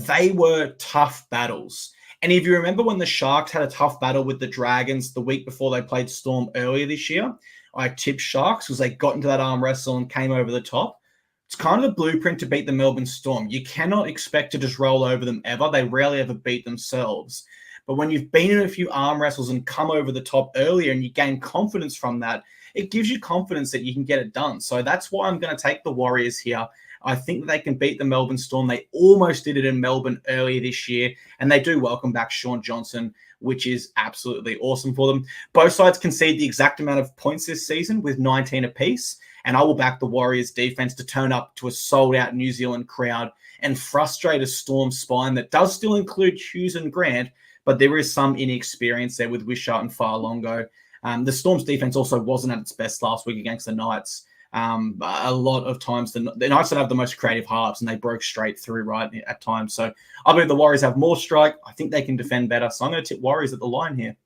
they were tough battles. And if you remember when the Sharks had a tough battle with the Dragons the week before they played Storm earlier this year, I tipped Sharks because they got into that arm wrestle and came over the top. It's kind of the blueprint to beat the Melbourne Storm. You cannot expect to just roll over them ever. They rarely ever beat themselves. But when you've been in a few arm wrestles and come over the top earlier and you gain confidence from that, it gives you confidence that you can get it done. So that's why I'm going to take the Warriors here. I think that they can beat the Melbourne Storm. They almost did it in Melbourne earlier this year, and they do welcome back Sean Johnson, which is absolutely awesome for them. Both sides concede the exact amount of points this season with 19 apiece, and I will back the Warriors defense to turn up to a sold-out New Zealand crowd and frustrate a Storm spine that does still include Tues and Grant, but there is some inexperience there with Wishart and Faulongo. The Storm's defense also wasn't at its best last week against the Knights. A lot of times the Knights that have the most creative halves, and they broke straight through right at times. So I believe the Warriors have more strike. I think they can defend better. So I'm going to tip Warriors at the line here.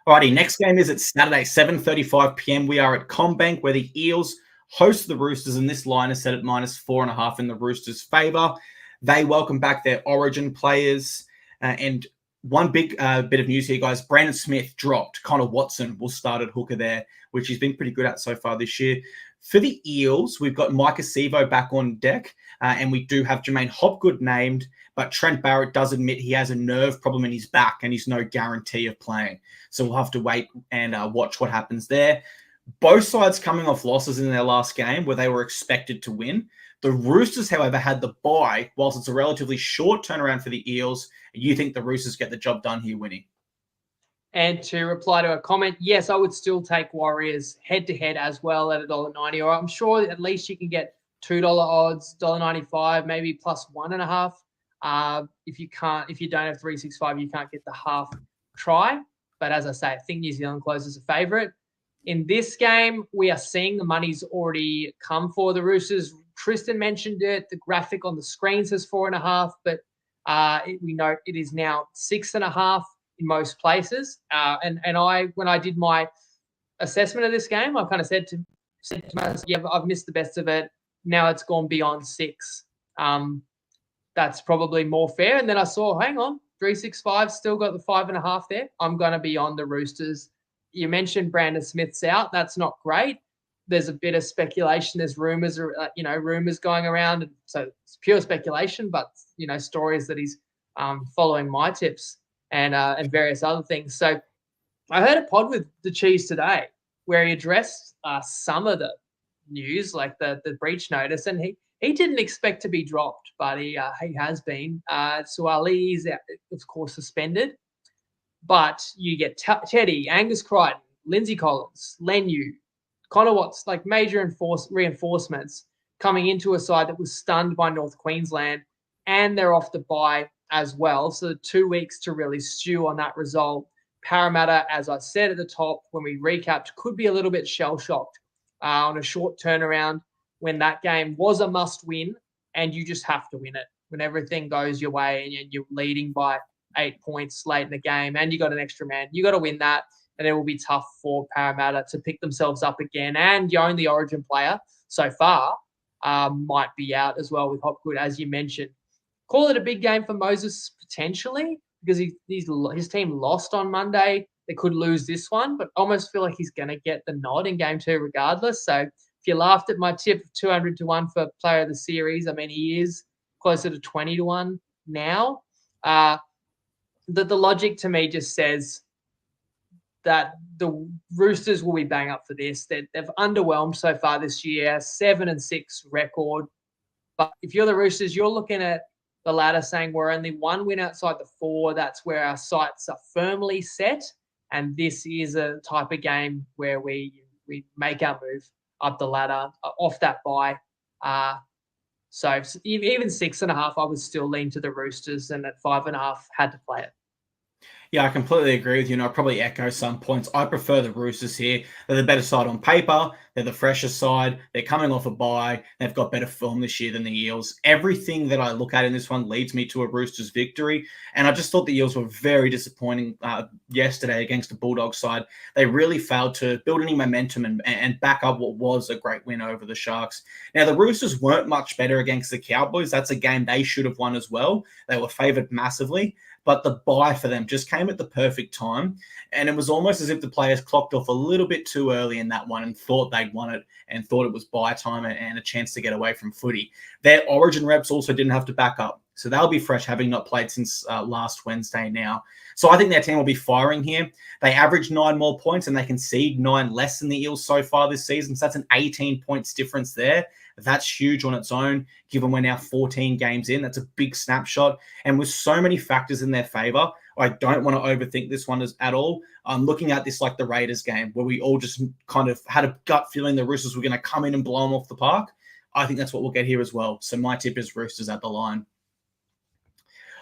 Alrighty, next game is at Saturday, 7:35 p.m. We are at Combank, where the Eels host the Roosters, and this line is set at -4.5 in the Roosters' favour. They welcome back their Origin players. And one big bit of news here, guys. Brandon Smith dropped. Connor Watson will start at hooker there, which he's been pretty good at so far this year. For the Eels, we've got Micah Sevo back on deck, and we do have Jermaine Hopgood named, but Trent Barrett does admit he has a nerve problem in his back, and he's no guarantee of playing. So we'll have to wait and watch what happens there. Both sides coming off losses in their last game where they were expected to win. The Roosters, however, had the bye, whilst it's a relatively short turnaround for the Eels. You think the Roosters get the job done here, Winnie? And to reply to a comment, yes, I would still take Warriors head-to-head as well at $1.90, or I'm sure at least you can get $2 odds, $1.95, maybe plus 1.5. If you don't have 365, you can't get the half try. But as I say, I think New Zealand closes a favourite. In this game, we are seeing the money's already come for the Roosters. Tristan mentioned it. The graphic on the screen says 4.5, but we know it is now 6.5 in most places. And when I did my assessment of this game, I kind of said to myself, yeah, I've missed the best of it. Now it's gone beyond 6. That's probably more fair. And then I saw, hang on, 365 still got the 5.5 there. I'm going to be on the Roosters. You mentioned Brandon Smith's out. That's not great. There's a bit of speculation. There's rumors going around. And so it's pure speculation, but, stories that he's following my tips and various other things. So I heard a pod with the Tues today where he addressed some of the news, like the breach notice, and he didn't expect to be dropped, but he has been. So Ali is, of course, suspended. But you get Teddy, Angus Crichton, Lindsay Collins, Lenu, Connor Watts, like major reinforcements coming into a side that was stunned by North Queensland, and they're off the bye as well. So 2 weeks to really stew on that result. Parramatta, as I said at the top when we recapped, could be a little bit shell-shocked on a short turnaround when that game was a must-win, and you just have to win it. When everything goes your way and you're leading by 8 points late in the game and you got an extra man, you got to win that, and it will be tough for Parramatta to pick themselves up again. And your only Origin player so far might be out as well with Hopgood, as you mentioned. Call it a big game for Moses potentially, because his team lost on Monday. They could lose this one, but almost feel like he's going to get the nod in game 2 regardless. So if you laughed at my tip of 200 to 1 for player of the series, I mean, he is closer to 20 to 1 now. The logic to me just says that the Roosters will be bang up for this. They've underwhelmed so far this year, 7-6 record. But if you're the Roosters, you're looking at the ladder saying we're only 1 win outside the 4. That's where our sights are firmly set. And this is a type of game where we make our move up the ladder, off that bye. So even 6.5, I would still lean to the Roosters, and at 5.5, had to play it. Yeah, I completely agree with you, and I'll probably echo some points. I prefer the Roosters here. They're the better side on paper. They're the fresher side. They're coming off a bye. They've got better form this year than the Eels. Everything that I look at in this one leads me to a Roosters victory, and I just thought the Eels were very disappointing yesterday against the Bulldogs side. They really failed to build any momentum and back up what was a great win over the Sharks. Now, the Roosters weren't much better against the Cowboys. That's a game they should have won as well. They were favoured massively. But the bye for them just came at the perfect time. And it was almost as if the players clocked off a little bit too early in that one and thought they'd won it and thought it was bye time and a chance to get away from footy. Their Origin reps also didn't have to back up. So they'll be fresh, having not played since last Wednesday now. So I think their team will be firing here. They average 9 more points and they concede 9 less than the Eels so far this season. So that's an 18 points difference there. That's huge on its own, given we're now 14 games in. That's a big snapshot. And with so many factors in their favor, I don't want to overthink this one at all. I'm looking at this like the Raiders game, where we all just kind of had a gut feeling the Roosters were going to come in and blow them off the park. I think that's what we'll get here as well. So my tip is Roosters at the line.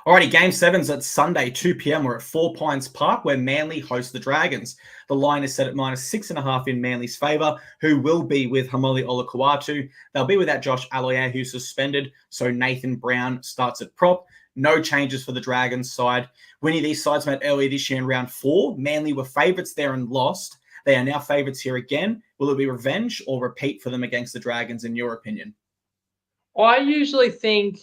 Alrighty, Game 7's at Sunday, 2 p.m. We're at 4 Pines Park, where Manly host the Dragons. The line is set at -6.5 in Manly's favour, who will be with Hamoli Olakau'atu. They'll be without Josh Aloiai, who's suspended, so Nathan Brown starts at prop. No changes for the Dragons side. Winning these sides met earlier this year in round 4. Manly were favourites there and lost. They are now favourites here again. Will it be revenge or repeat for them against the Dragons, in your opinion? I usually think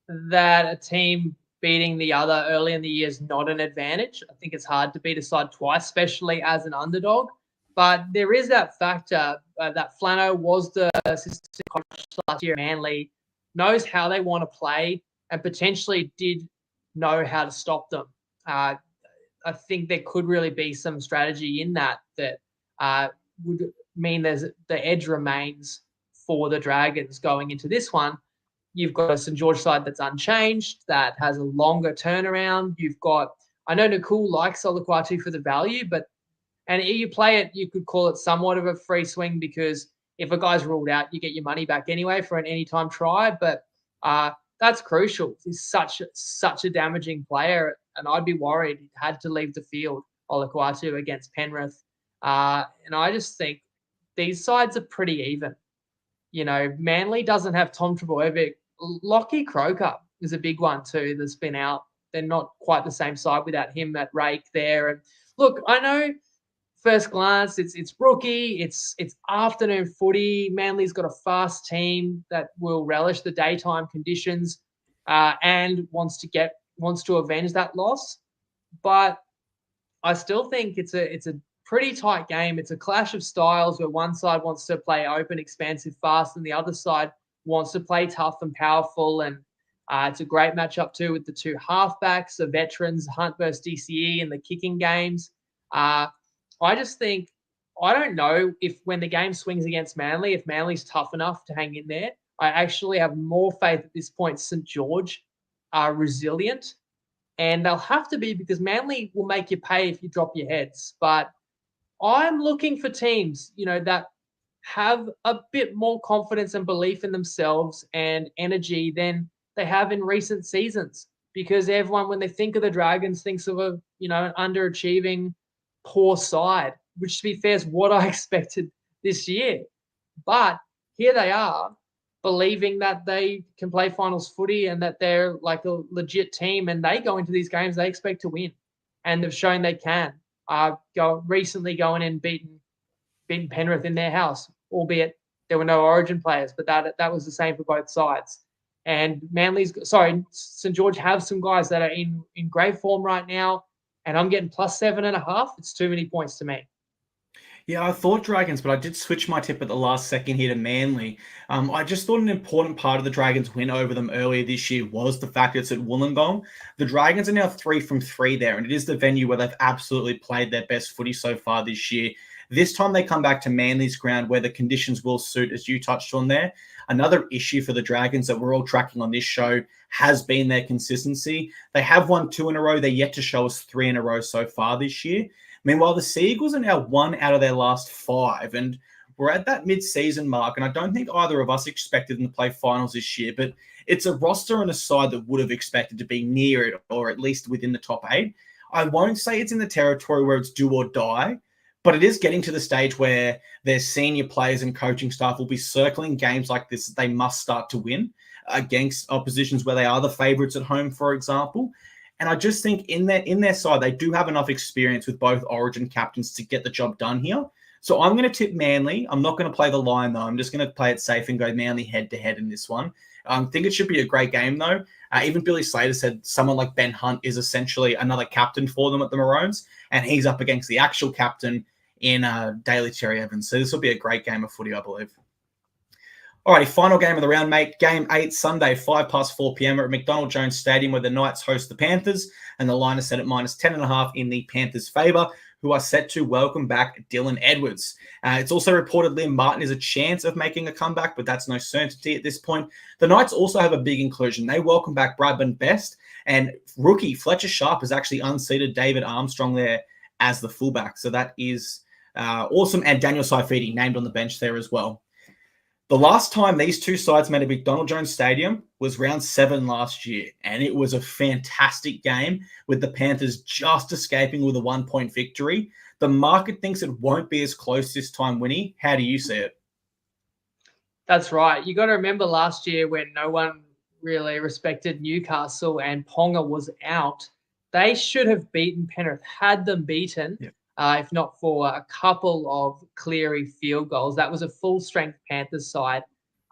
that a team beating the other early in the year is not an advantage. I think it's hard to beat a side twice, especially as an underdog. But there is that factor that Flano was the assistant coach last year at Manly, knows how they want to play, and potentially did know how to stop them. I think there could really be some strategy in that would mean the edge remains for the Dragons going into this one. You've got a St. George side that's unchanged, that has a longer turnaround. You've got, I know Nicole likes Olakau'atu for the value, and you play it, you could call it somewhat of a free swing, because if a guy's ruled out, you get your money back anyway for an anytime try. But that's crucial. He's such a damaging player, and I'd be worried he had to leave the field, Olakau'atu, against Penrith. And I just think these sides are pretty even. You know, Manly doesn't have Tom Trbojevic. Lockie Croker is a big one too that's been out. They're not quite the same side without him at rake there. And look, I know first glance it's rookie, it's afternoon footy. Manly's got a fast team that will relish the daytime conditions and wants to avenge that loss. But I still think it's a pretty tight game. It's a clash of styles where one side wants to play open, expansive, fast, and the other side wants to play tough and powerful. And it's a great matchup too with the two halfbacks, the veterans, Hunt versus DCE, and the kicking games. I just think, I don't know if when the game swings against Manly, if Manly's tough enough to hang in there. I actually have more faith at this point St. George are resilient. And they'll have to be, because Manly will make you pay if you drop your heads. But I'm looking for teams, that have a bit more confidence and belief in themselves and energy than they have in recent seasons. Because everyone, when they think of the Dragons, thinks of an underachieving, poor side, which, to be fair, is what I expected this year. But here they are, believing that they can play finals footy and that they're like a legit team, and they go into these games, they expect to win. And they've shown they can. Recently going and beaten Penrith in their house, albeit there were no Origin players, but that was the same for both sides. And St. George have some guys that are in great form right now, and I'm getting +7.5. It's too many points to me. Yeah, I thought Dragons, but I did switch my tip at the last second here to Manly. I just thought an important part of the Dragons' win over them earlier this year was the fact it's at Wollongong. The Dragons are now 3 from 3 there, and it is the venue where they've absolutely played their best footy so far this year. This time they come back to Manly's ground, where the conditions will suit, as you touched on there. Another issue for the Dragons that we're all tracking on this show has been their consistency. They have won 2 in a row. They're yet to show us 3 in a row so far this year. Meanwhile, the Sea Eagles are now 1 out of their last 5, and we're at that mid-season mark, and I don't think either of us expected them to play finals this year, but it's a roster and a side that would have expected to be near it, or at least within the top 8. I won't say it's in the territory where it's do or die, but it is getting to the stage where their senior players and coaching staff will be circling games like this that they must start to win against oppositions where they are the favourites at home, for example. And I just think in their side, they do have enough experience with both Origin captains to get the job done here. So I'm going to tip Manly. I'm not going to play the line, though. I'm just going to play it safe and go Manly head-to-head in this one. I think it should be a great game, though. Even Billy Slater said someone like Ben Hunt is essentially another captain for them at the Maroons, and he's up against the actual captain in Daly Cherry Evans. So this will be a great game of footy, I believe. Alrighty, final game of the round, mate. Game 8, Sunday, 4 p.m. at McDonald Jones Stadium, where the Knights host the Panthers, and the line is set at -10.5 in the Panthers' favour, who are set to welcome back Dylan Edwards. It's also reported Liam Martin is a chance of making a comeback, but that's no certainty at this point. The Knights also have a big inclusion. They welcome back Bradman Best, and rookie Fletcher Sharp has actually unseated David Armstrong there as the fullback. So that is awesome. And Daniel Saifidi named on the bench there as well. The last time these two sides met at McDonald Jones Stadium was round 7 last year, and it was a fantastic game with the Panthers just escaping with a 1-point victory. The market thinks it won't be as close this time, Winnie. How do you see it? That's right. You got to remember last year when no one really respected Newcastle and Ponga was out. They should have beaten Penrith, had them beaten, if not for a couple of Cleary field goals. That was a full-strength Panthers side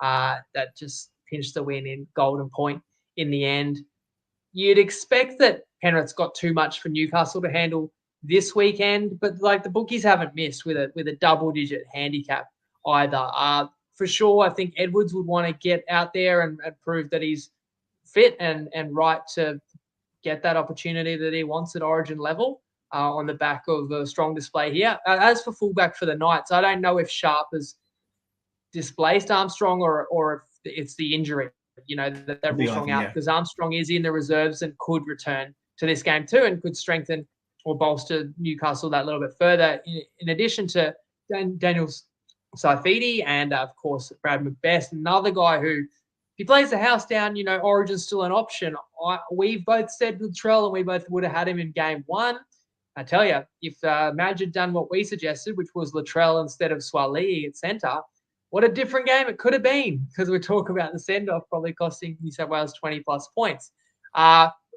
that just pinched the win in Golden Point in the end. You'd expect that Penrith's got too much for Newcastle to handle this weekend, but like the bookies haven't missed with a double-digit handicap either. For sure, I think Edwards would want to get out there and prove that he's fit and right to get that opportunity that he wants at Origin level on the back of a strong display here. As for fullback for the Knights, I don't know if Sharp has displaced Armstrong or if it's the injury, that Armstrong out, because Armstrong is in the reserves and could return to this game too and could strengthen or bolster Newcastle that little bit further. In addition to Daniel Saifidi and, of course, Brad McBest, another guy who, if he plays the house down, Origin's still an option. We've both said Latrell and we both would have had him in game 1. I tell you, if Madge had done what we suggested, which was Latrell instead of Swalii at centre, what a different game it could have been, because we talk about the send-off probably costing New South Wales 20-plus points.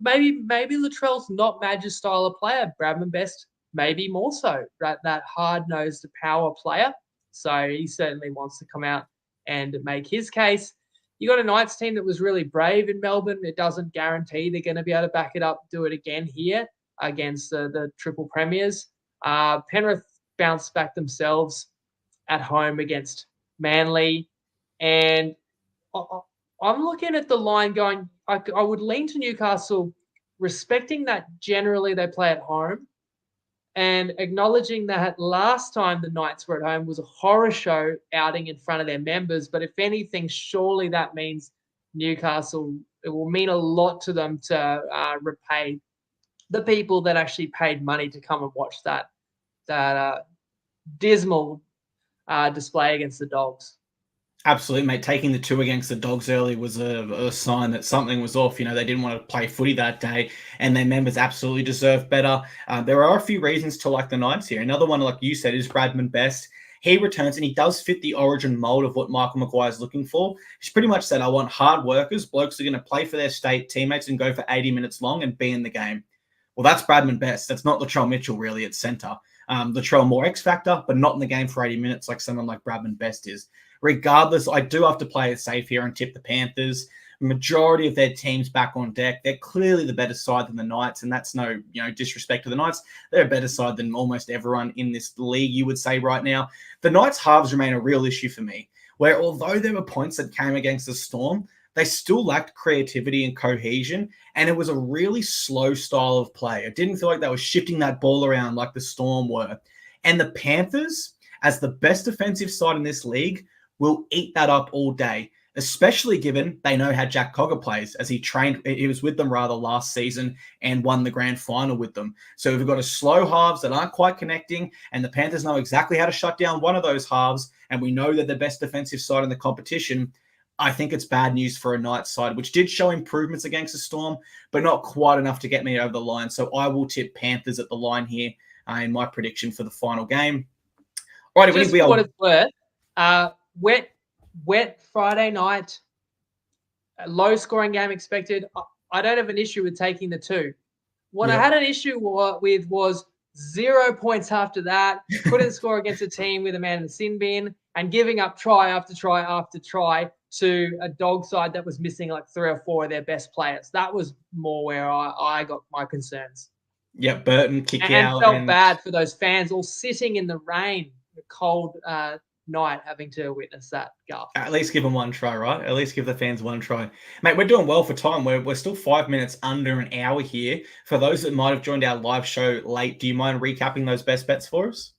Maybe Latrell's not Madge's style of player. Bradman Best maybe more so, that hard-nosed power player. So he certainly wants to come out and make his case. You got a Knights team that was really brave in Melbourne. It doesn't guarantee they're going to be able to back it up, do it again here against the triple premiers. Penrith bounced back themselves at home against Manly. And I'm looking at the line going, I would lean to Newcastle, respecting that generally they play at home and acknowledging that last time the Knights were at home was a horror show outing in front of their members. But if anything, surely that means Newcastle, it will mean a lot to them to repay the people that actually paid money to come and watch that dismal display against the Dogs. Absolutely, mate. Taking the 2 against the Dogs early was a sign that something was off. They didn't want to play footy that day, and their members absolutely deserve better. There are a few reasons to like the Knights here. Another one, like you said, is Bradman Best. He returns, and he does fit the Origin mold of what Michael Maguire is looking for. He's pretty much said, I want hard workers, blokes who are going to play for their state teammates and go for 80 minutes long and be in the game. Well, that's Bradman Best. That's not Latrell Mitchell, really, at centre. Latrell more X-factor, but not in the game for 80 minutes like someone like Bradman Best is. Regardless, I do have to play it safe here and tip the Panthers. Majority of their teams back on deck. They're clearly the better side than the Knights, and that's no disrespect to the Knights. They're a better side than almost everyone in this league, you would say right now. The Knights' halves remain a real issue for me, where although there were points that came against the Storm, they still lacked creativity and cohesion, and it was a really slow style of play. It didn't feel like they were shifting that ball around like the Storm were. And the Panthers, as the best defensive side in this league, will eat that up all day, especially given they know how Jack Cogger plays, as he was with them last season and won the grand final with them. So we've got a slow halves that aren't quite connecting, and the Panthers know exactly how to shut down one of those halves, and we know they're the best defensive side in the competition. I think it's bad news for a Knights side, which did show improvements against the Storm, but not quite enough to get me over the line. So I will tip Panthers at the line here in my prediction for the final game. All right, just for what it's worth, wet Friday night, low scoring game expected. I don't have an issue with taking the 2. What I had an issue with was 0 points after that, couldn't score against a team with a man in the sin bin, and giving up try after try after try to a Dog side that was missing like 3 or 4 of their best players. That was more where I got my concerns. Yeah, Burton kick out. And felt bad for those fans all sitting in the rain, the cold night, having to witness that guff. At least give them one try, right? At least give the fans one try. Mate, we're doing well for time. We're still 5 minutes under an hour here. For those that might have joined our live show late, do you mind recapping those best bets for us?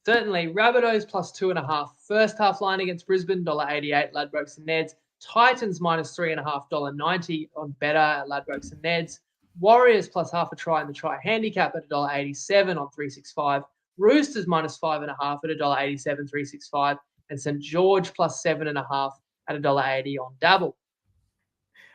Certainly. Rabbitohs plus 2.5. First half line against Brisbane, $1.88, Ladbrokes and Neds. Titans minus 3.5, $1.90 on better at Ladbrokes and Neds. Warriors plus half a try in the try handicap at $1.87 on 365. Roosters minus 5.5 at $1.87, 365. and St George plus 7.5 at $1.80 on Dabble.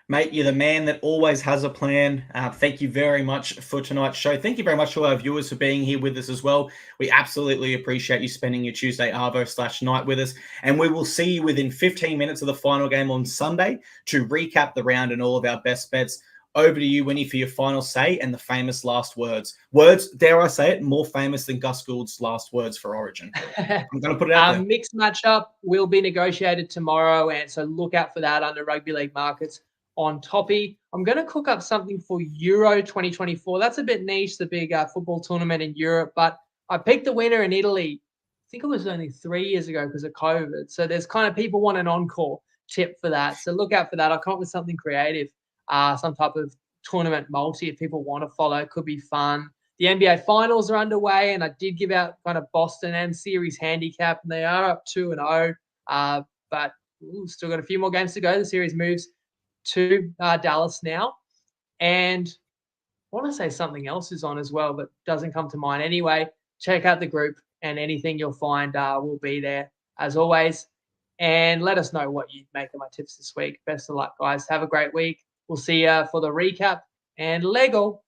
Mate, you're the man that always has a plan. Thank you very much for tonight's show. Thank you very much to our viewers for being here with us as well. We absolutely appreciate you spending your Tuesday Arvo/night with us. And we will see you within 15 minutes of the final game on Sunday to recap the round and all of our best bets. Over to you, Winnie, for your final say and the famous last words. Words, dare I say it, more famous than Gus Gould's last words for Origin. I'm going to put it out there. Mixed matchup will be negotiated tomorrow, and so look out for that under Rugby League Markets on Toppy. I'm going to cook up something for Euro 2024. That's a bit niche, the big football tournament in Europe, but I picked the winner in Italy. I think it was only 3 years ago because of COVID. So there's kind of people want an encore tip for that. So look out for that. I'll come up with something creative, some type of tournament multi if people want to follow. It could be fun. The NBA finals are underway, and I did give out kind of Boston and series handicap, and they are up 2-0. But still got a few more games to go. The series moves to Dallas now. And I want to say something else is on as well, but doesn't come to mind. Anyway, check out the group, and anything you'll find will be there as always. And let us know what you make of my tips this week. Best of luck, guys. Have a great week. We'll see you for the recap and Lego.